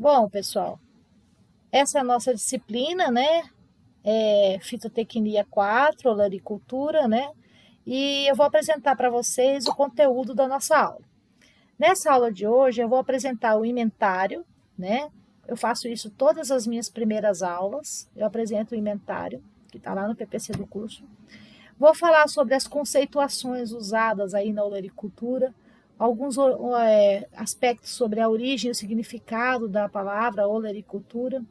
Bom, pessoal, essa é a nossa disciplina, né? Fitotecnia 4, olericultura, né? E eu vou apresentar para vocês o conteúdo da nossa aula. Nessa aula de hoje, eu vou apresentar o inventário, né? Eu faço isso todas as minhas primeiras aulas. Eu apresento o inventário, que está lá no PPC do curso. Vou falar sobre as conceituações usadas aí na olericultura, alguns aspectos sobre a origem e o significado da palavra olericultura,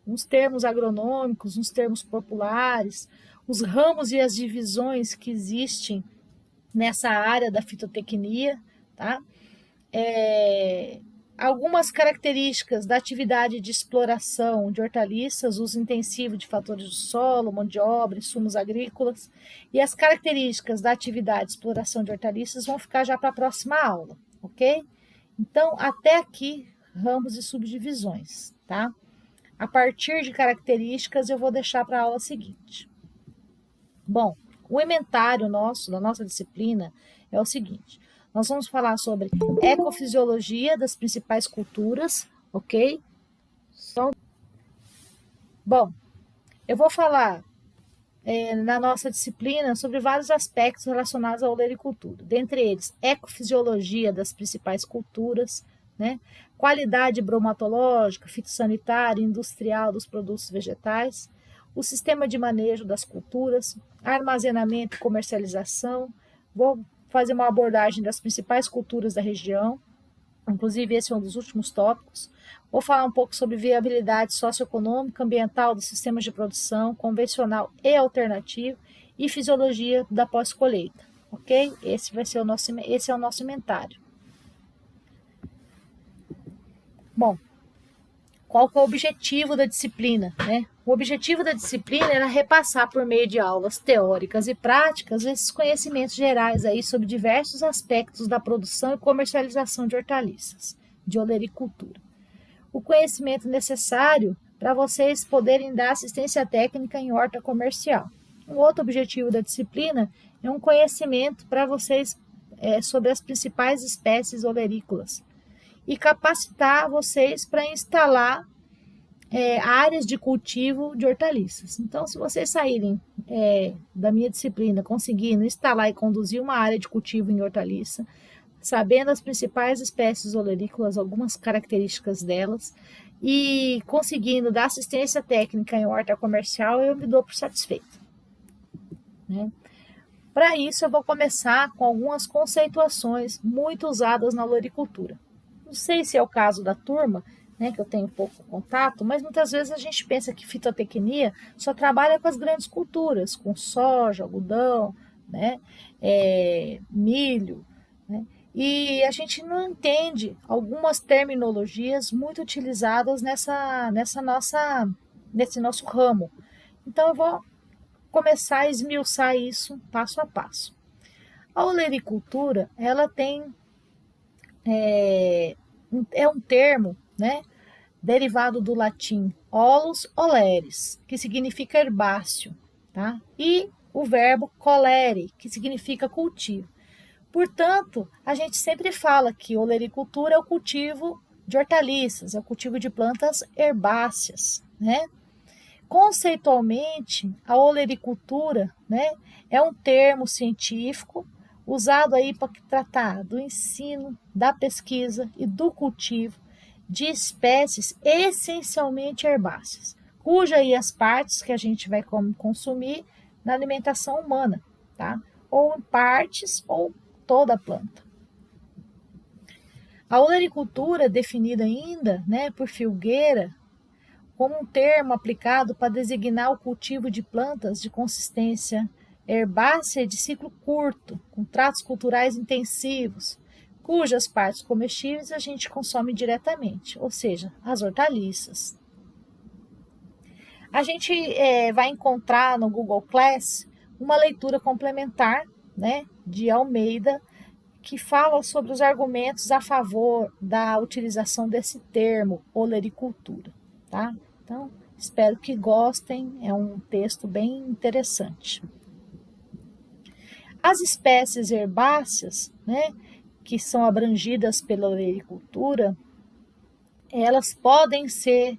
uns termos agronômicos, uns termos populares, os ramos e as divisões que existem nessa área da fitotecnia, tá? Algumas características da atividade de exploração de hortaliças, uso intensivo de fatores do solo, mão de obra, insumos agrícolas, e as características da atividade de exploração de hortaliças vão ficar já para a próxima aula, ok? Então, até aqui, ramos e subdivisões, tá? A partir de características, eu vou deixar para a aula seguinte. Bom, o inventário nosso, da nossa disciplina, é o seguinte: nós vamos falar sobre ecofisiologia das principais culturas, ok? Bom, eu vou falar na nossa disciplina sobre vários aspectos relacionados à olericultura, dentre eles, ecofisiologia das principais culturas, né? Qualidade bromatológica, fitossanitária e industrial dos produtos vegetais, o sistema de manejo das culturas, armazenamento e comercialização. Vou fazer uma abordagem das principais culturas da região, inclusive esse é um dos últimos tópicos. Vou falar um pouco sobre viabilidade socioeconômica, ambiental dos sistemas de produção, convencional e alternativo, e fisiologia da pós-colheita, ok? Esse é o nosso inventário. Bom, qual que é o objetivo da disciplina, né? O objetivo da disciplina era repassar por meio de aulas teóricas e práticas esses conhecimentos gerais aí sobre diversos aspectos da produção e comercialização de hortaliças, de olericultura. O conhecimento necessário para vocês poderem dar assistência técnica em horta comercial. Um outro objetivo da disciplina é um conhecimento para vocês sobre as principais espécies olerícolas e capacitar vocês para instalar áreas de cultivo de hortaliças. Então, se vocês saírem da minha disciplina conseguindo instalar e conduzir uma área de cultivo em hortaliça, sabendo as principais espécies olerícolas, algumas características delas, e conseguindo dar assistência técnica em horta comercial, eu me dou por satisfeito, né? Para isso, eu vou começar com algumas conceituações muito usadas na olericultura. Não sei se é o caso da turma, né, que eu tenho pouco contato, mas muitas vezes a gente pensa que fitotecnia só trabalha com as grandes culturas, com soja, algodão, né, milho, né, e a gente não entende algumas terminologias muito utilizadas nesse nosso ramo. Então eu vou começar a esmiuçar isso passo a passo. A olericultura, ela tem um termo, né, derivado do latim olus oleres, que significa herbáceo, tá? E o verbo colere, que significa cultivo. Portanto, a gente sempre fala que olericultura é o cultivo de hortaliças, é o cultivo de plantas herbáceas, né? Conceitualmente, a olericultura, né, é um termo científico usado aí para tratar do ensino, da pesquisa e do cultivo de espécies essencialmente herbáceas, cuja aí as partes que a gente vai consumir na alimentação humana, tá? Ou em partes ou toda a planta. A olericultura é definida ainda, né, por Filgueira como um termo aplicado para designar o cultivo de plantas de consistência herbácea de ciclo curto, com tratos culturais intensivos, cujas partes comestíveis a gente consome diretamente, ou seja, as hortaliças. A gente vai encontrar no Google Class uma leitura complementar, né, de Almeida, que fala sobre os argumentos a favor da utilização desse termo, olericultura, tá? Então, espero que gostem, é um texto bem interessante. As espécies herbáceas, né, que são abrangidas pela olericultura, elas podem ser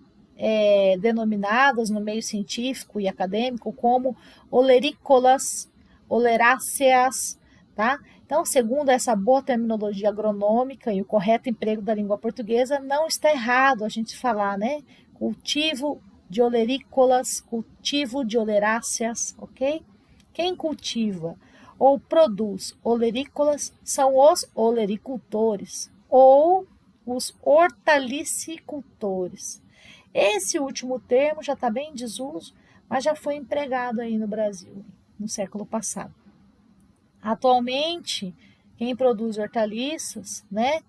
denominadas no meio científico e acadêmico como olerícolas, oleráceas, tá? Então, segundo essa boa terminologia agronômica e o correto emprego da língua portuguesa, não está errado a gente falar, né? Cultivo de olerícolas, cultivo de oleráceas, ok? Quem cultiva ou produz olerícolas são os olericultores ou os hortalicicultores. Esse último termo já está bem em desuso, mas já foi empregado aí no Brasil, no século passado. Atualmente, quem produz hortaliças, né?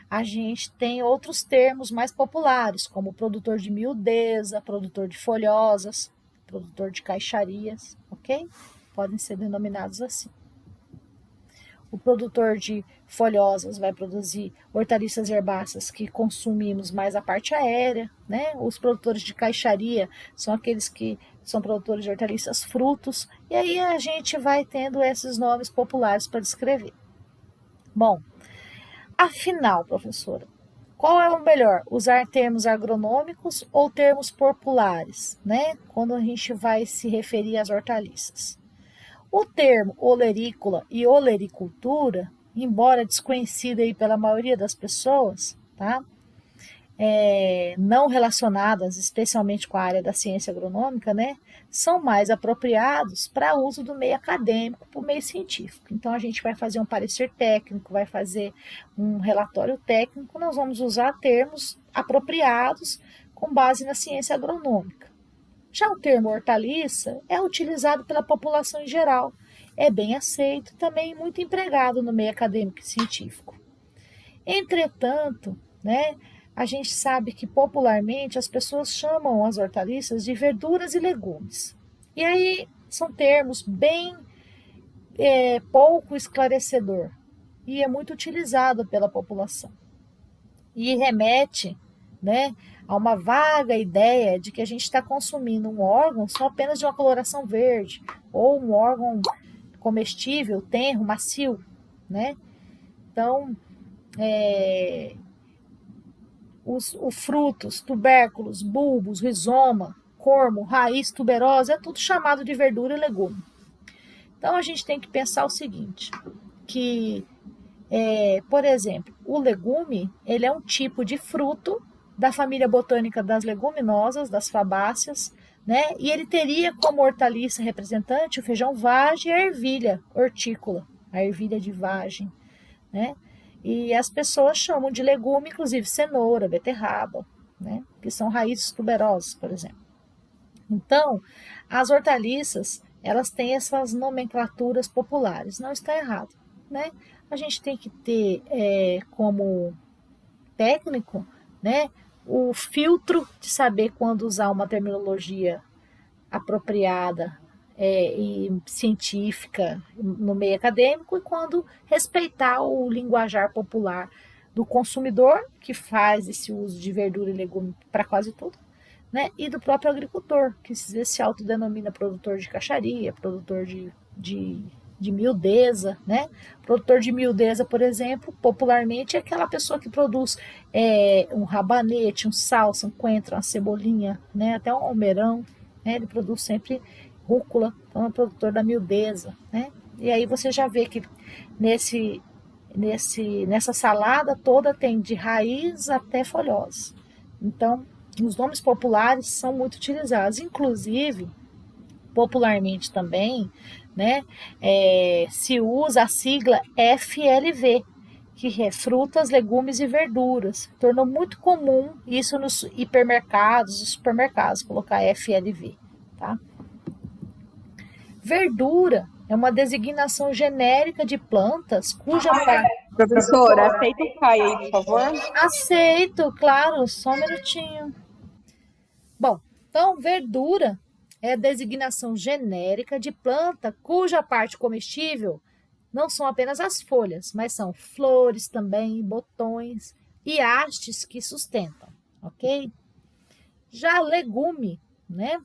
A gente tem outros termos mais populares, como produtor de miudeza, produtor de folhosas, produtor de caixarias, ok? Podem ser denominados assim. O produtor de folhosas vai produzir hortaliças herbáceas que consumimos mais a parte aérea, né? Os produtores de caixaria são aqueles que são produtores de hortaliças frutos, e aí a gente vai tendo esses nomes populares para descrever. Bom, afinal, professora, qual é o melhor? Usar termos agronômicos ou termos populares, né? Quando a gente vai se referir às hortaliças. O termo olerícola e olericultura, embora desconhecido aí pela maioria das pessoas, tá? Não relacionadas especialmente com a área da ciência agronômica, né? São mais apropriados para uso do meio acadêmico, para o meio científico. Então, a gente vai fazer um parecer técnico, vai fazer um relatório técnico, nós vamos usar termos apropriados com base na ciência agronômica. Já o termo hortaliça é utilizado pela população em geral, é bem aceito, também muito empregado no meio acadêmico e científico. Entretanto, né, a gente sabe que popularmente as pessoas chamam as hortaliças de verduras e legumes. E aí são termos bem pouco esclarecedor e é muito utilizado pela população. E remete, né, a uma vaga ideia de que a gente está consumindo um órgão só apenas de uma coloração verde, ou um órgão comestível, tenro, macio, né? Então, os frutos, tubérculos, bulbos, rizoma, cormo, raiz, tuberosa, é tudo chamado de verdura e legume. Então, a gente tem que pensar o seguinte, que, por exemplo, o legume, ele é um tipo de fruto da família botânica das leguminosas, das fabáceas, né? E ele teria como hortaliça representante o feijão vagem e a ervilha hortícola, a ervilha de vagem, né? E as pessoas chamam de legume, inclusive cenoura, beterraba, né? Que são raízes tuberosas, por exemplo. Então, as hortaliças, elas têm essas nomenclaturas populares, não está errado, né? A gente tem que ter como técnico, né, o filtro de saber quando usar uma terminologia apropriada e científica no meio acadêmico e quando respeitar o linguajar popular do consumidor, que faz esse uso de verdura e legume para quase tudo, né, e do próprio agricultor, que se autodenomina produtor de caixaria, produtor de miudeza, né? Produtor de miudeza, por exemplo, popularmente é aquela pessoa que produz um rabanete, um salsa, um coentro, uma cebolinha, né? Até um almeirão, né? Ele produz sempre rúcula, então é produtor da miudeza, né? E aí você já vê que nessa salada toda tem de raiz até folhosa. Então, os nomes populares são muito utilizados, inclusive, popularmente também, né, se usa a sigla FLV, que é frutas, legumes e verduras. Tornou muito comum isso nos hipermercados e supermercados, colocar FLV. Tá? Verdura é uma designação genérica de plantas cuja parte... Professora, aceita o Caio aí, por favor? Aceito, claro, só um minutinho. Bom, então verdura é a designação genérica de planta cuja parte comestível não são apenas as folhas, mas são flores também, botões e hastes que sustentam, ok? Já legume, né?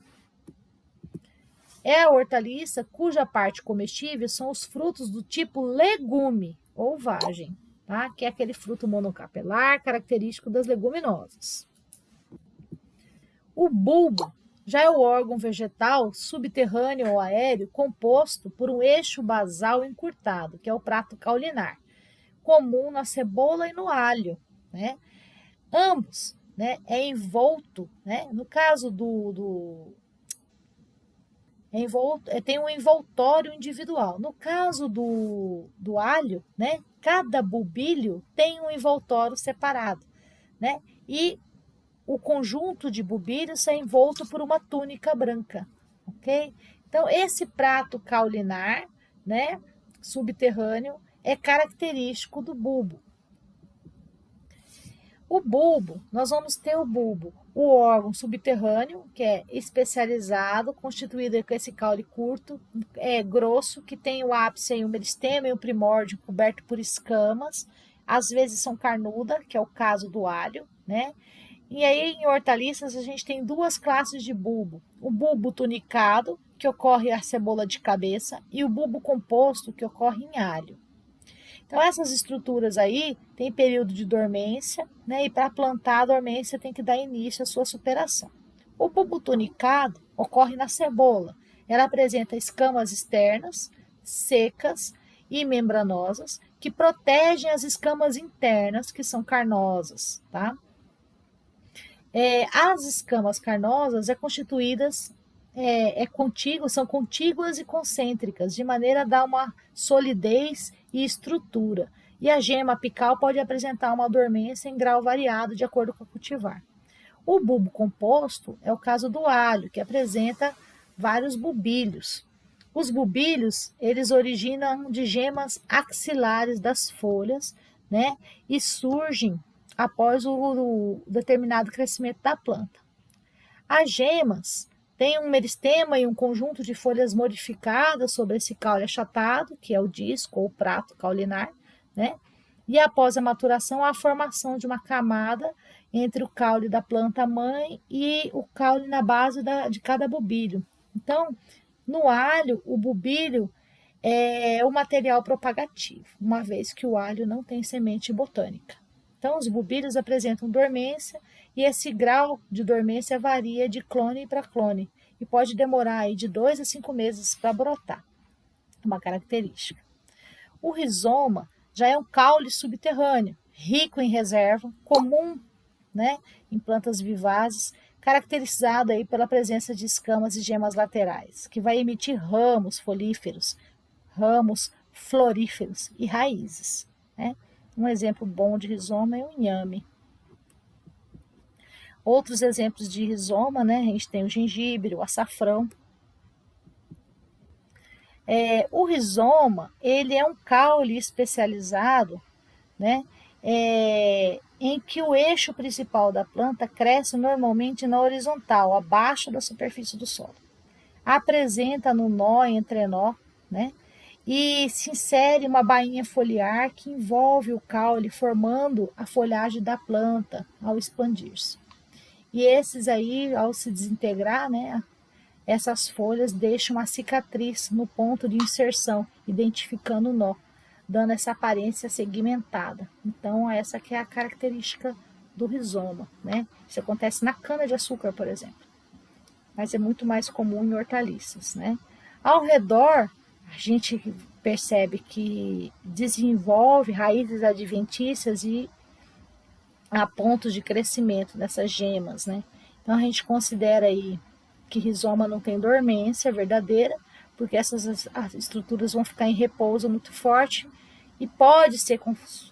É a hortaliça cuja parte comestível são os frutos do tipo legume ou vagem, tá? Que é aquele fruto monocapelar característico das leguminosas. O bulbo já é o órgão vegetal subterrâneo ou aéreo composto por um eixo basal encurtado, que é o prato caulinar, comum na cebola e no alho, né? Ambos, né, é envolto, né? No caso tem um envoltório individual. No caso do alho, né, cada bulbilho tem um envoltório separado, né? E o conjunto de bulbilhos é envolto por uma túnica branca, ok? Então, esse prato caulinar, né, subterrâneo, é característico do bulbo. O bulbo, nós vamos ter o bulbo, o órgão subterrâneo, que é especializado, constituído com esse caule curto, grosso, que tem o ápice e o meristema e o primórdio coberto por escamas, às vezes são carnuda, que é o caso do alho, né? E aí, em hortaliças, a gente tem duas classes de bulbo. O bulbo tunicado, que ocorre a cebola de cabeça, e o bulbo composto, que ocorre em alho. Então, essas estruturas aí têm período de dormência, né? E para plantar, a dormência tem que dar início à sua superação. O bulbo tunicado ocorre na cebola. Ela apresenta escamas externas, secas e membranosas, que protegem as escamas internas, que são carnosas, tá? As escamas carnosas são contíguas e concêntricas, de maneira a dar uma solidez e estrutura. E a gema apical pode apresentar uma dormência em grau variado, de acordo com o cultivar. O bulbo composto é o caso do alho, que apresenta vários bulbilhos. Os bulbilhos, eles originam de gemas axilares das folhas, né? E surgem após o determinado crescimento da planta. As gemas têm um meristema e um conjunto de folhas modificadas sobre esse caule achatado, que é o disco ou prato caulinar, né? E após a maturação, há a formação de uma camada entre o caule da planta mãe e o caule na base de cada bulbilho. Então, no alho, o bulbilho é o material propagativo, uma vez que o alho não tem semente botânica. Então, os bulbilhos apresentam dormência e esse grau de dormência varia de clone para clone e pode demorar aí de 2 a 5 meses para brotar, uma característica. O rizoma já é um caule subterrâneo, rico em reserva, comum, né, em plantas vivazes, caracterizado aí pela presença de escamas e gemas laterais, que vai emitir ramos folíferos, ramos floríferos e raízes, né? Um exemplo bom de rizoma é o inhame. Outros exemplos de rizoma, né? A gente tem o gengibre, o açafrão. O rizoma, ele é um caule especializado, né? Em que o eixo principal da planta cresce normalmente na horizontal, abaixo da superfície do solo. Apresenta no nó e entrenó, né? E se insere uma bainha foliar que envolve o caule, formando a folhagem da planta ao expandir-se. E esses aí, ao se desintegrar, né, essas folhas deixam uma cicatriz no ponto de inserção, identificando o nó, dando essa aparência segmentada. Então, essa que é a característica do rizoma, né? Isso acontece na cana-de-açúcar, por exemplo, mas é muito mais comum em hortaliças, né? Ao redor, a gente percebe que desenvolve raízes adventícias e há pontos de crescimento dessas gemas, né? Então a gente considera aí que rizoma não tem dormência verdadeira, porque essas as estruturas vão ficar em repouso muito forte e pode ser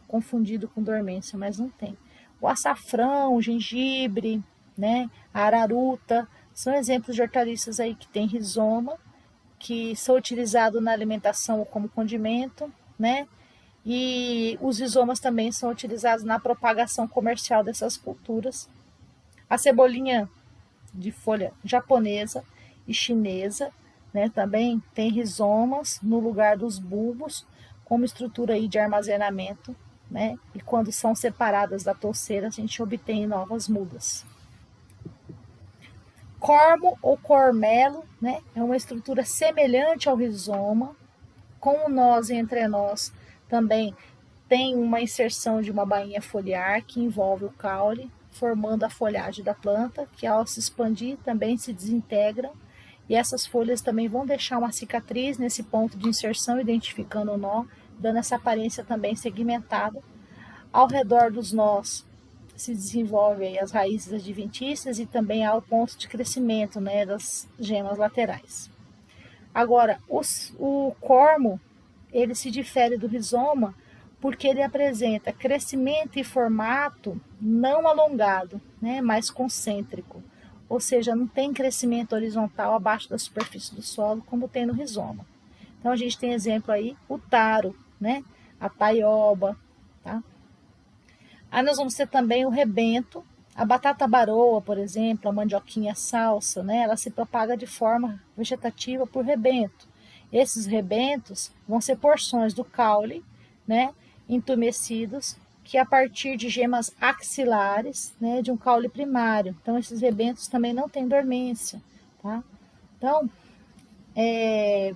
confundido com dormência, mas não tem. O açafrão, o gengibre, né, a araruta, são exemplos de hortaliças aí que tem rizoma, que são utilizados na alimentação como condimento, né? E os rizomas também são utilizados na propagação comercial dessas culturas. A cebolinha de folha japonesa e chinesa, né, também tem rizomas no lugar dos bulbos, como estrutura aí de armazenamento, né? E quando são separadas da touceira, a gente obtém novas mudas. Cormo ou cormelo, né, é uma estrutura semelhante ao rizoma, com o nós e entrenós também tem uma inserção de uma bainha foliar que envolve o caule, formando a folhagem da planta, que ao se expandir também se desintegram, e essas folhas também vão deixar uma cicatriz nesse ponto de inserção, identificando o nó, dando essa aparência também segmentada. Ao redor dos nós se desenvolvem as raízes adventícias e também há o ponto de crescimento, né, das gemas laterais. Agora, o cormo, ele se difere do rizoma porque ele apresenta crescimento e formato não alongado, né, mas concêntrico. Ou seja, não tem crescimento horizontal abaixo da superfície do solo como tem no rizoma. Então, a gente tem exemplo aí, o taro, né, a taioba, tá? Aí nós vamos ter também o rebento, a batata baroa, por exemplo, a mandioquinha salsa, né, ela se propaga de forma vegetativa por rebento. Esses rebentos vão ser porções do caule, né, entumecidos, que a partir de gemas axilares, né, de um caule primário. Então, esses rebentos também não têm dormência, tá? Então,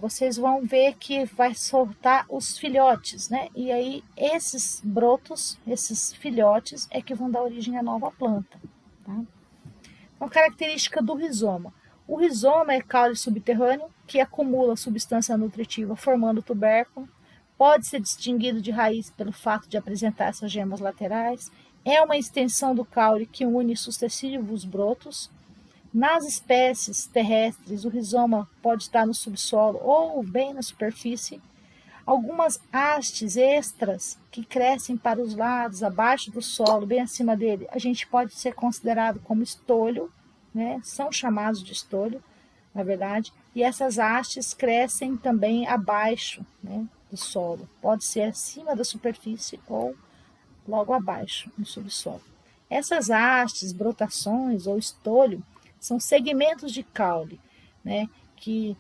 vocês vão ver que vai soltar os filhotes, né? E aí, esses brotos, esses filhotes, é que vão dar origem à nova planta, tá? Uma característica do rizoma. O rizoma é caule subterrâneo que acumula substância nutritiva formando tubérculo. Pode ser distinguido de raiz pelo fato de apresentar essas gemas laterais. É uma extensão do caule que une sucessivos brotos. Nas espécies terrestres, o rizoma pode estar no subsolo ou bem na superfície. Algumas hastes extras que crescem para os lados, abaixo do solo, bem acima dele, a gente pode ser considerado como estolho, né? São chamados de estolho, na verdade, e essas hastes crescem também abaixo, né, do solo. Pode ser acima da superfície ou logo abaixo, no subsolo. Essas hastes, brotações ou estolho são segmentos de caule, né, que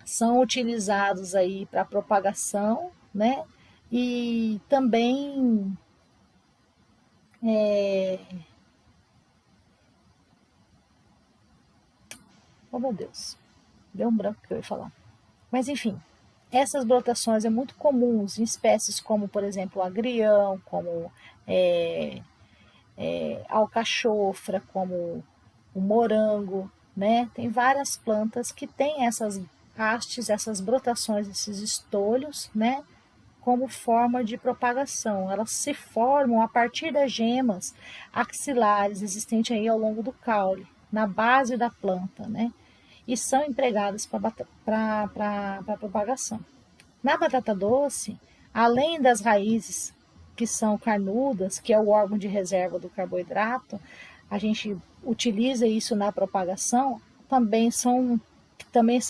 são utilizados aí para propagação, né, e também oh meu Deus, deu um branco que eu ia falar. Mas enfim, essas brotações é muito comuns em espécies como, por exemplo, o agrião, como alcachofra, como o morango, né? Tem várias plantas que têm essas hastes, essas brotações, esses estolhos, né? Como forma de propagação. Elas se formam a partir das gemas axilares existentes aí ao longo do caule, na base da planta, né? E são empregadas para propagação. Na batata doce, além das raízes que são carnudas, que é o órgão de reserva do carboidrato, a gente utiliza isso na propagação, também são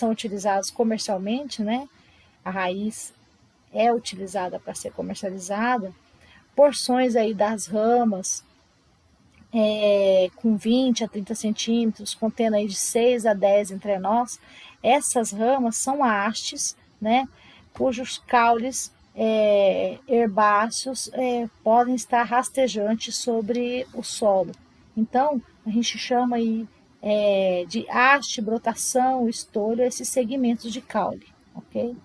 utilizados comercialmente, né? A raiz é utilizada para ser comercializada, porções aí das ramas, com 20 a 30 centímetros, contendo aí de 6 a 10 entrenós. Essas ramas são hastes, né, cujos caules herbáceos podem estar rastejantes sobre o solo. Então, a gente chama aí de haste, brotação, estolho, esses segmentos de caule, ok?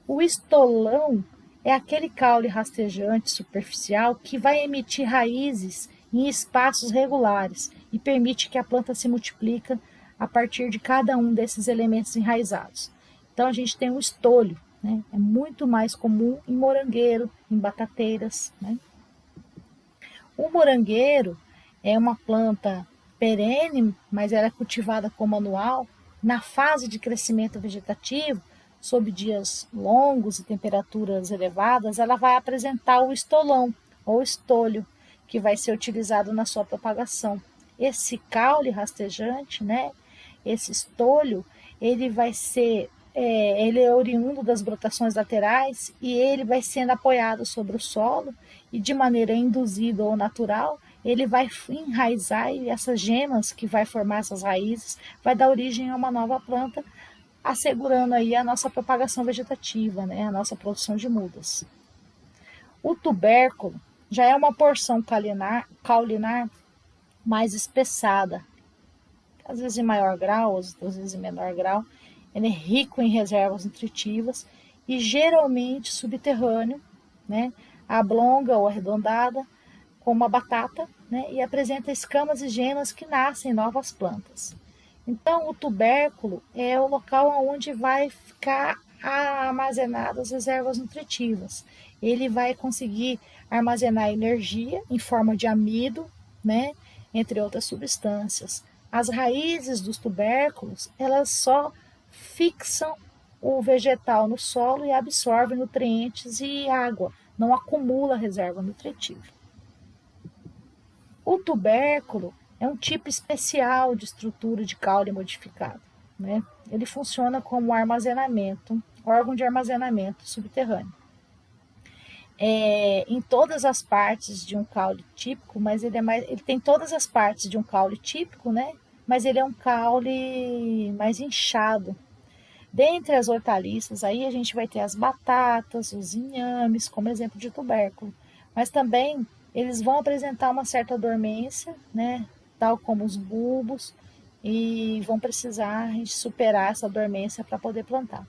O estolão é aquele caule rastejante superficial que vai emitir raízes em espaços regulares e permite que a planta se multiplique a partir de cada um desses elementos enraizados. Então a gente tem o estolho, né? É muito mais comum em morangueiro, em batateiras, né? O morangueiro é uma planta perene, mas ela é cultivada como anual. Na fase de crescimento vegetativo, sob dias longos e temperaturas elevadas, ela vai apresentar o estolão ou estolho, que vai ser utilizado na sua propagação. Esse caule rastejante, né, esse estolho, ele vai ser, ele é oriundo das brotações laterais e ele vai sendo apoiado sobre o solo e de maneira induzida ou natural, ele vai enraizar e essas gemas que vai formar essas raízes vai dar origem a uma nova planta, assegurando aí a nossa propagação vegetativa, né, a nossa produção de mudas. O tubérculo já é uma porção caulinar mais espessada, às vezes em maior grau, às vezes em menor grau. Ele é rico em reservas nutritivas e geralmente subterrâneo, né, oblonga ou arredondada, como a batata, né? E apresenta escamas e gemas que nascem novas plantas. Então, o tubérculo é o local onde vai ficar armazenadas as reservas nutritivas. Ele vai conseguir armazenar energia em forma de amido, né? Entre outras substâncias. As raízes dos tubérculos, elas só fixam o vegetal no solo e absorvem nutrientes e água, não acumula reserva nutritiva. O tubérculo é um tipo especial de estrutura de caule modificado, né? Ele funciona como órgão de armazenamento subterrâneo. Em todas as partes de um caule típico, mas ele tem todas as partes de um caule típico, né? Mas ele é um caule mais inchado. Dentre as hortaliças, aí a gente vai ter as batatas, os inhames, como exemplo de tubérculo. Mas também eles vão apresentar uma certa dormência, né? Tal como os bulbos, e vão precisar a gente superar essa dormência para poder plantar.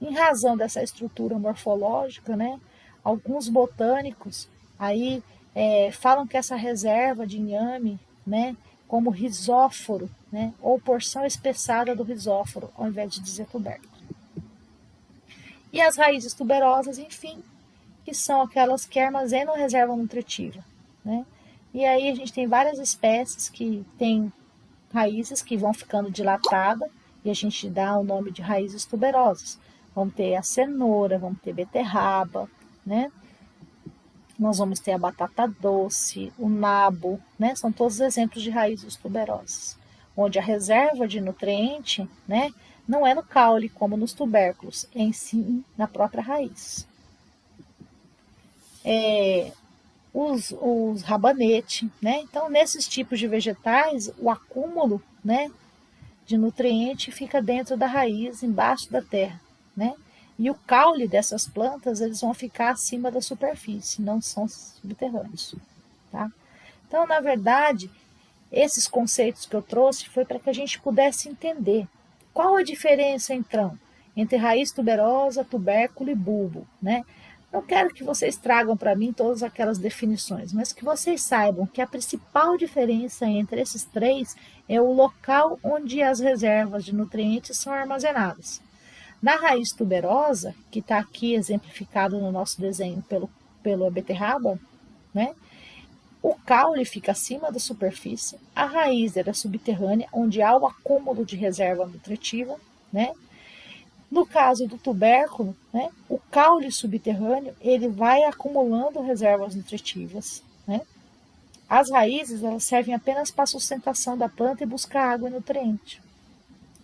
Em razão dessa estrutura morfológica, né? Alguns botânicos aí falam que essa reserva de inhame, né? Como risóforo, né? Ou porção espessada do risóforo, ao invés de dizer tubérculo. E as raízes tuberosas, enfim, que são aquelas que armazenam reserva nutritiva, né? E aí a gente tem várias espécies que têm raízes que vão ficando dilatadas e a gente dá o nome de raízes tuberosas. Vamos ter a cenoura, vamos ter beterraba, né? Nós vamos ter a batata doce, o nabo, né? São todos exemplos de raízes tuberosas, onde a reserva de nutriente, né, não é no caule como nos tubérculos, é em si na própria raiz. Os rabanete, né? Então, nesses tipos de vegetais, o acúmulo, né, de nutriente fica dentro da raiz, embaixo da terra, né? E o caule dessas plantas, eles vão ficar acima da superfície, não são subterrâneos, tá? Então, na verdade, esses conceitos que eu trouxe foi para que a gente pudesse entender qual a diferença, então, entre raiz tuberosa, tubérculo e bulbo, né? Não quero que vocês tragam para mim todas aquelas definições, mas que vocês saibam que a principal diferença entre esses três é o local onde as reservas de nutrientes são armazenadas. Na raiz tuberosa, que está aqui exemplificado no nosso desenho pelo beterraba, né? O caule fica acima da superfície, a raiz é subterrânea, onde há o acúmulo de reserva nutritiva, né? No caso do tubérculo, né, o caule subterrâneo ele vai acumulando reservas nutritivas, né? As raízes elas servem apenas para a sustentação da planta e buscar água e nutriente.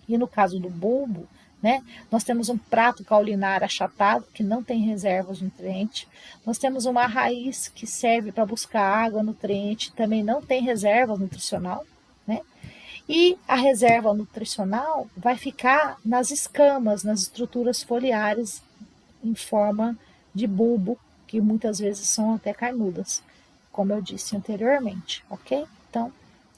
E no caso do bulbo, né, nós temos um prato caulinar achatado, que não tem reservas de nutriente. Nós temos uma raiz que serve para buscar água, nutriente, também não tem reserva nutricional, né? E a reserva nutricional vai ficar nas escamas, nas estruturas foliares em forma de bulbo, que muitas vezes são até carnudas, como eu disse anteriormente, ok? Então,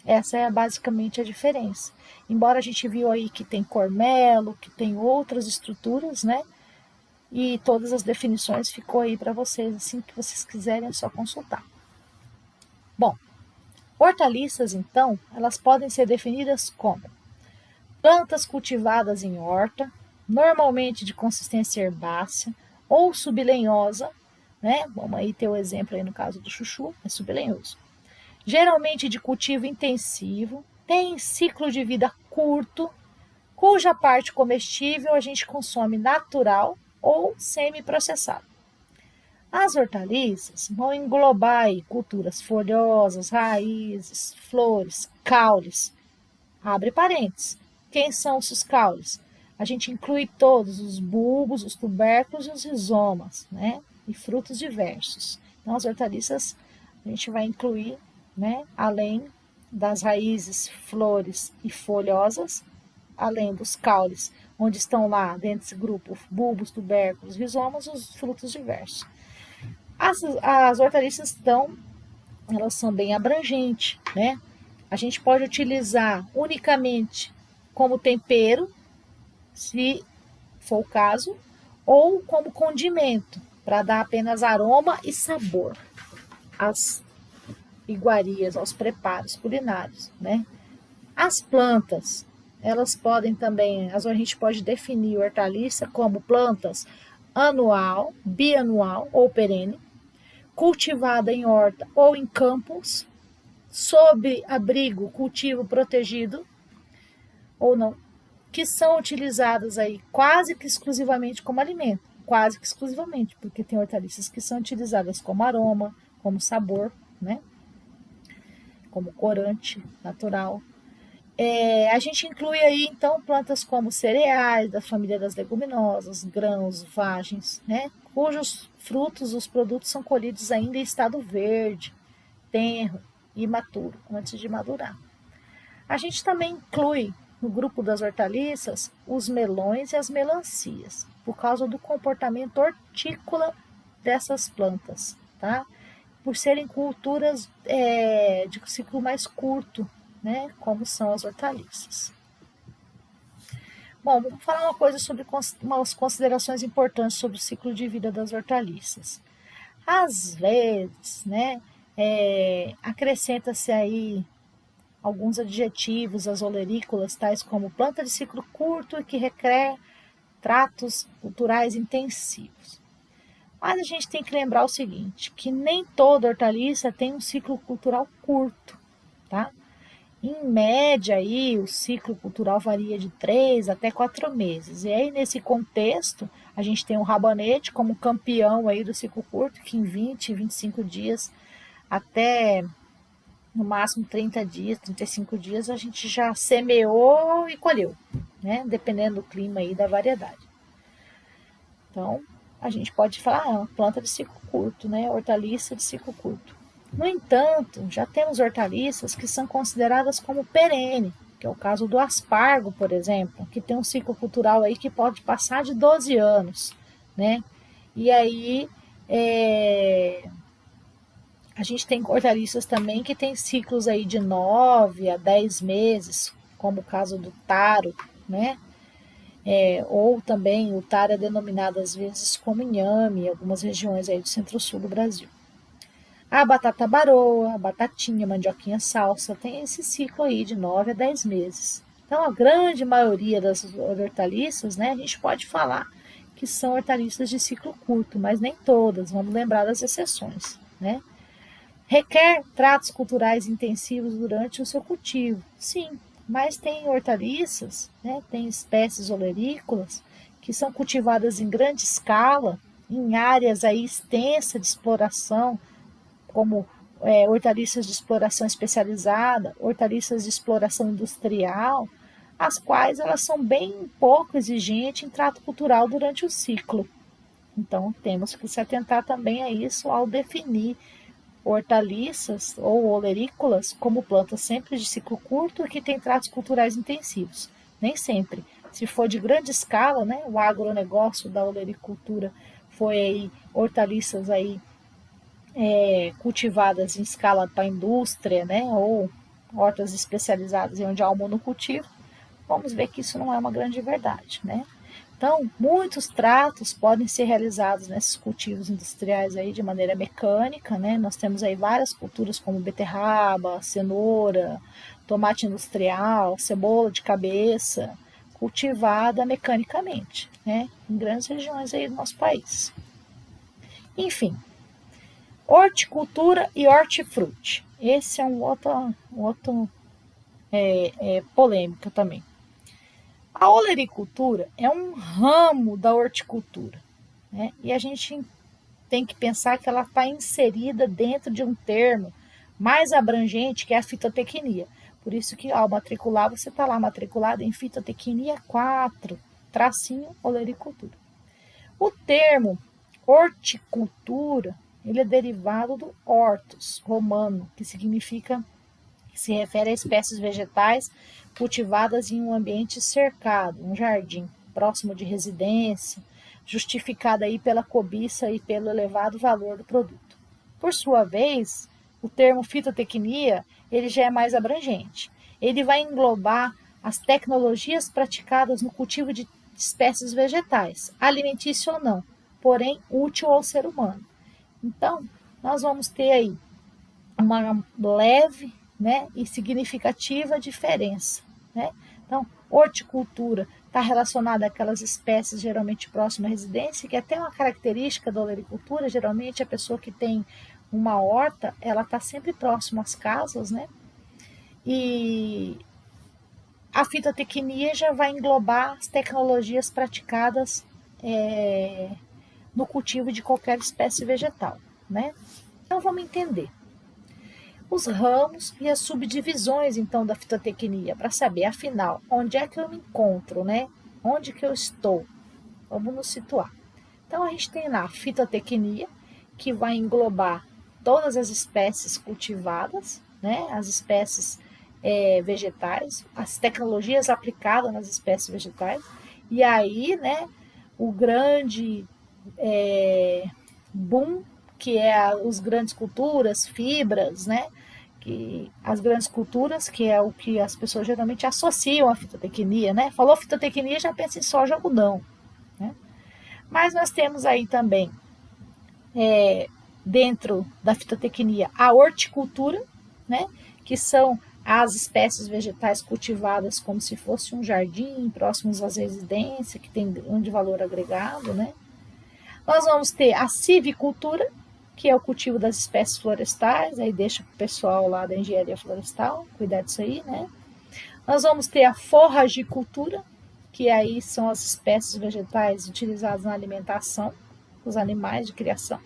essa é basicamente a diferença. Embora a gente viu aí que tem cormelo, que tem outras estruturas, né? E todas as definições ficou aí para vocês, assim que vocês quiserem é só consultar. Bom, hortaliças, então, elas podem ser definidas como plantas cultivadas em horta, normalmente de consistência herbácea ou sublenhosa, né? Vamos aí ter o exemplo aí no caso do chuchu, é sublenhoso. Geralmente de cultivo intensivo, tem ciclo de vida curto, cuja parte comestível a gente consome natural ou semi-processado. As hortaliças vão englobar aí culturas folhosas, raízes, flores, caules. Abre parênteses. Quem são esses caules? A gente inclui todos os bulbos, os tubérculos e os rizomas, né? E frutos diversos. Então, as hortaliças a gente vai incluir, né? Além das raízes, flores e folhosas, além dos caules, onde estão lá dentro desse grupo bulbos, tubérculos, rizomas, os frutos diversos. As hortaliças, então, elas são bem abrangentes, né? A gente pode utilizar unicamente como tempero, se for o caso, ou como condimento, para dar apenas aroma e sabor às iguarias, aos preparos culinários, né? As plantas, elas podem também, a gente pode definir hortaliça como plantas anual, bianual ou perene, cultivada em horta ou em campos, sob abrigo, cultivo protegido ou não, que são utilizadas aí quase que exclusivamente como alimento, quase que exclusivamente, porque tem hortaliças que são utilizadas como aroma, como sabor, né? Como corante natural. A gente inclui aí, então, plantas como cereais, da família das leguminosas, grãos, vagens, né? Cujos frutos, os produtos são colhidos ainda em estado verde, tenro e imaturo, antes de madurar. A gente também inclui no grupo das hortaliças os melões e as melancias, por causa do comportamento hortícola dessas plantas, tá? Por serem culturas de ciclo mais curto, né? Como são as hortaliças. Bom, vamos falar uma coisa sobre umas considerações importantes sobre o ciclo de vida das hortaliças. Às vezes, né, acrescenta-se aí alguns adjetivos às olerícolas, tais como planta de ciclo curto e que requer tratos culturais intensivos. Mas a gente tem que lembrar o seguinte, que nem toda hortaliça tem um ciclo cultural curto, tá? Em média, aí, o ciclo cultural varia de 3 até 4 meses. E aí, nesse contexto, a gente tem o rabanete como campeão aí do ciclo curto, que em 20, 25 dias, até no máximo 30 dias, 35 dias, a gente já semeou e colheu, né? Dependendo do clima e da variedade. Então, a gente pode falar, uma planta de ciclo curto, né? Hortaliça de ciclo curto. No entanto, já temos hortaliças que são consideradas como perene, que é o caso do aspargo, por exemplo, que tem um ciclo cultural aí que pode passar de 12 anos, né? E aí, a gente tem hortaliças também que tem ciclos aí de 9 a 10 meses, como o caso do taro, né? Ou também o taro é denominado às vezes como inhame em algumas regiões aí do centro-sul do Brasil. A batata baroa, a batatinha, a mandioquinha salsa, tem esse ciclo aí de 9 a 10 meses. Então, a grande maioria das hortaliças, né, a gente pode falar que são hortaliças de ciclo curto, mas nem todas, vamos lembrar das exceções, né? Requer tratos culturais intensivos durante o seu cultivo, sim, mas tem hortaliças, né, tem espécies olerícolas que são cultivadas em grande escala, em áreas aí extensas de exploração, como hortaliças de exploração especializada, hortaliças de exploração industrial, as quais elas são bem pouco exigentes em trato cultural durante o ciclo. Então, temos que se atentar também a isso ao definir hortaliças ou olerícolas como plantas sempre de ciclo curto e que têm tratos culturais intensivos. Nem sempre. Se for de grande escala, né, o agronegócio da olericultura foi aí hortaliças aí cultivadas em escala para indústria, né, ou hortas especializadas onde há o monocultivo, vamos ver que isso não é uma grande verdade, né? Então, muitos tratos podem ser realizados nesses cultivos industriais aí de maneira mecânica, né? Nós temos aí várias culturas como beterraba, cenoura, tomate industrial, cebola de cabeça, cultivada mecanicamente, né? Em grandes regiões aí do nosso país. Enfim, horticultura e hortifruti. Esse é um outro polêmica também. A olericultura é um ramo da horticultura, né? E a gente tem que pensar que ela está inserida dentro de um termo mais abrangente, que é a fitotecnia. Por isso que ao matricular, você está lá matriculado em fitotecnia 4, tracinho olericultura. O termo horticultura, ele é derivado do hortus romano, que se refere a espécies vegetais cultivadas em um ambiente cercado, um jardim, próximo de residência, justificada aí pela cobiça e pelo elevado valor do produto. Por sua vez, o termo fitotecnia, ele já é mais abrangente. Ele vai englobar as tecnologias praticadas no cultivo de espécies vegetais, alimentício ou não, porém útil ao ser humano. Então, nós vamos ter aí uma leve, né, e significativa diferença, né? Então, horticultura está relacionada àquelas espécies geralmente próximas à residência, que é até uma característica da olericultura. Geralmente a pessoa que tem uma horta, ela está sempre próxima às casas, né? E a fitotecnia já vai englobar as tecnologias praticadas no cultivo de qualquer espécie vegetal, né? Então vamos entender os ramos e as subdivisões, então, da fitotecnia, para saber, afinal, onde é que eu me encontro, né? Onde que eu estou? Vamos nos situar. Então, a gente tem lá a fitotecnia, que vai englobar todas as espécies cultivadas, né? As espécies vegetais, as tecnologias aplicadas nas espécies vegetais, e aí, né, o grande boom, que é os grandes culturas, fibras, né? Que as grandes culturas, que é o que as pessoas geralmente associam à fitotecnia, né? Falou fitotecnia, já pensa em soja, algodão, né? Mas nós temos aí também, dentro da fitotecnia, a horticultura, né? Que são as espécies vegetais cultivadas como se fosse um jardim, próximos às residências, que tem grande valor agregado, né? Nós vamos ter a civicultura, que é o cultivo das espécies florestais, aí deixa para o pessoal lá da engenharia florestal cuidar disso aí, né? Nós vamos ter a forragicultura, que aí são as espécies vegetais utilizadas na alimentação dos animais de criação.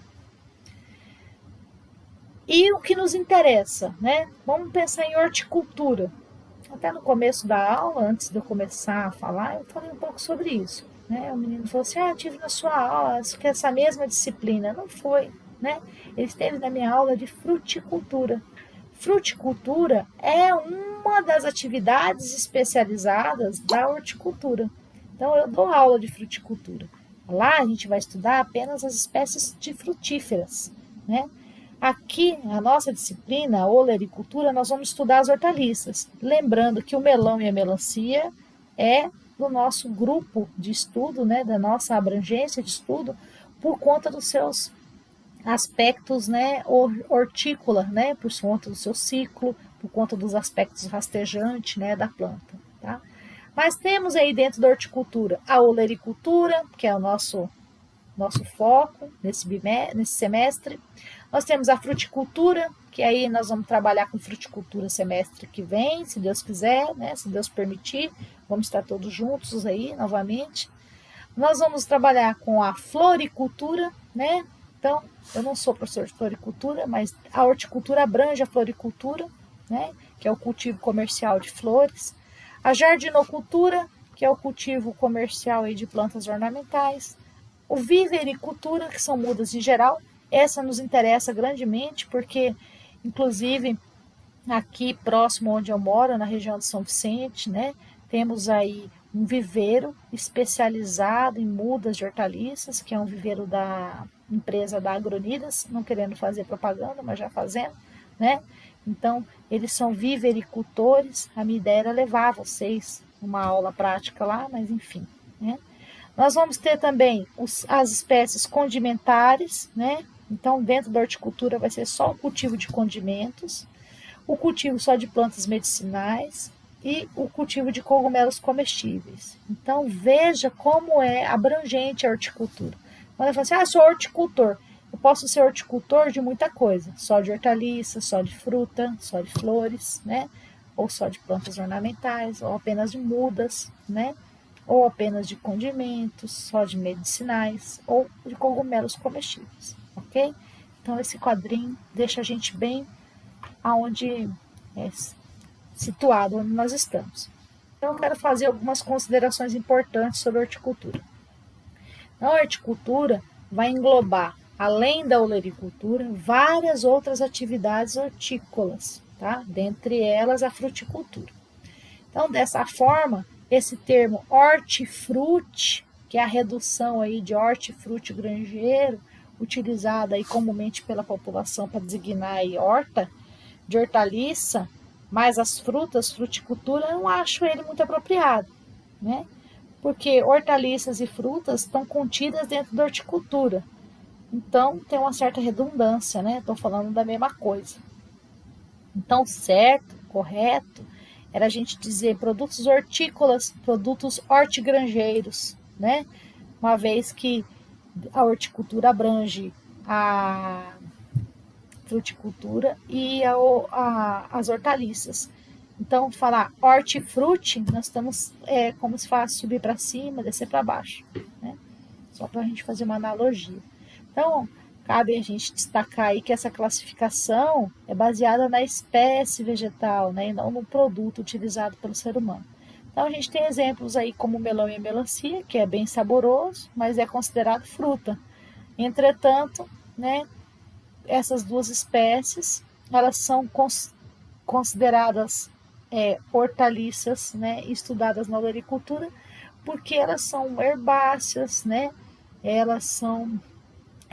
E o que nos interessa, né? Vamos pensar em horticultura. Até no começo da aula, antes de eu começar a falar, eu falei um pouco sobre isso, né? O menino falou assim, eu tive na sua aula essa mesma disciplina. Não foi, né? Ele esteve na minha aula de fruticultura. Fruticultura é uma das atividades especializadas da horticultura. Então, eu dou aula de fruticultura. Lá a gente vai estudar apenas as espécies de frutíferas, né? Aqui, a nossa disciplina, a olericultura, nós vamos estudar as hortaliças. Lembrando que o melão e a melancia é do nosso grupo de estudo, né, da nossa abrangência de estudo, por conta dos seus aspectos, né, hortícola, né, por conta do seu ciclo, por conta dos aspectos rastejantes, né, da planta, tá? Mas temos aí dentro da horticultura a olericultura, que é o nosso foco nesse semestre. Nós temos a fruticultura, que aí nós vamos trabalhar com fruticultura semestre que vem, se Deus quiser, né, se Deus permitir, vamos estar todos juntos aí novamente. Nós vamos trabalhar com a floricultura, né? Então, eu não sou professor de floricultura, mas a horticultura abrange a floricultura, né? Que é o cultivo comercial de flores. A jardinocultura, que é o cultivo comercial aí de plantas ornamentais. O vivericultura, que são mudas em geral. Essa nos interessa grandemente, porque, inclusive, aqui próximo onde eu moro, na região de São Vicente, né? Temos aí um viveiro especializado em mudas de hortaliças, que é um viveiro da empresa da Agronidas, não querendo fazer propaganda, mas já fazendo, né? Então, eles são vivericultores. A minha ideia era levar vocês uma aula prática lá, mas enfim, né? Nós vamos ter também as espécies condimentares, né? Então, dentro da horticultura vai ser só o cultivo de condimentos, o cultivo só de plantas medicinais e o cultivo de cogumelos comestíveis. Então, veja como é abrangente a horticultura. Quando eu falo assim, sou horticultor, eu posso ser horticultor de muita coisa, só de hortaliça, só de fruta, só de flores, né? Ou só de plantas ornamentais, ou apenas de mudas, né? Ou apenas de condimentos, só de medicinais, ou de cogumelos comestíveis, ok? Então, esse quadrinho deixa a gente bem aonde situado, onde nós estamos. Então, eu quero fazer algumas considerações importantes sobre a horticultura. Então, a horticultura vai englobar, além da olericultura, várias outras atividades hortícolas, tá? Dentre elas, a fruticultura. Então, dessa forma, esse termo hortifruti, que é a redução aí de hortifruti granjeiro, utilizada aí comumente pela população para designar aí horta, de hortaliça, mas as frutas, fruticultura, eu não acho ele muito apropriado, né? Porque hortaliças e frutas estão contidas dentro da horticultura. Então, tem uma certa redundância, né? Estou falando da mesma coisa, Então, certo, correto, era a gente dizer produtos hortícolas, produtos hortigranjeiros, né? Uma vez que a horticultura abrange a fruticultura e as hortaliças. Então, falar hortifruti, nós estamos, como se fala, subir para cima, descer para baixo, né? Só para a gente fazer uma analogia. Então, cabe a gente destacar aí que essa classificação é baseada na espécie vegetal, né, e não no produto utilizado pelo ser humano. Então, a gente tem exemplos aí como o melão e a melancia, que é bem saboroso, mas é considerado fruta. Entretanto, né, essas duas espécies, elas são consideradas hortaliças, né, estudadas na olericultura, porque elas são herbáceas, né, elas são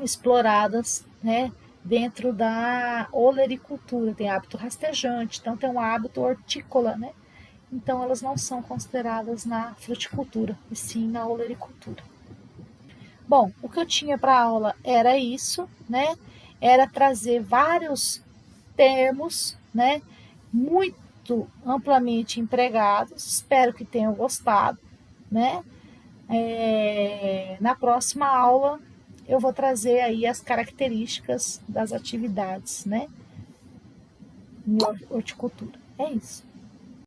exploradas, né, dentro da olericultura, tem hábito rastejante, então tem um hábito hortícola, né, então elas não são consideradas na fruticultura, e sim na olericultura. Bom, o que eu tinha para a aula era isso, né, era trazer vários termos, né, muito amplamente empregados, espero que tenham gostado, né, na próxima aula eu vou trazer aí as características das atividades, né, em horticultura. É isso.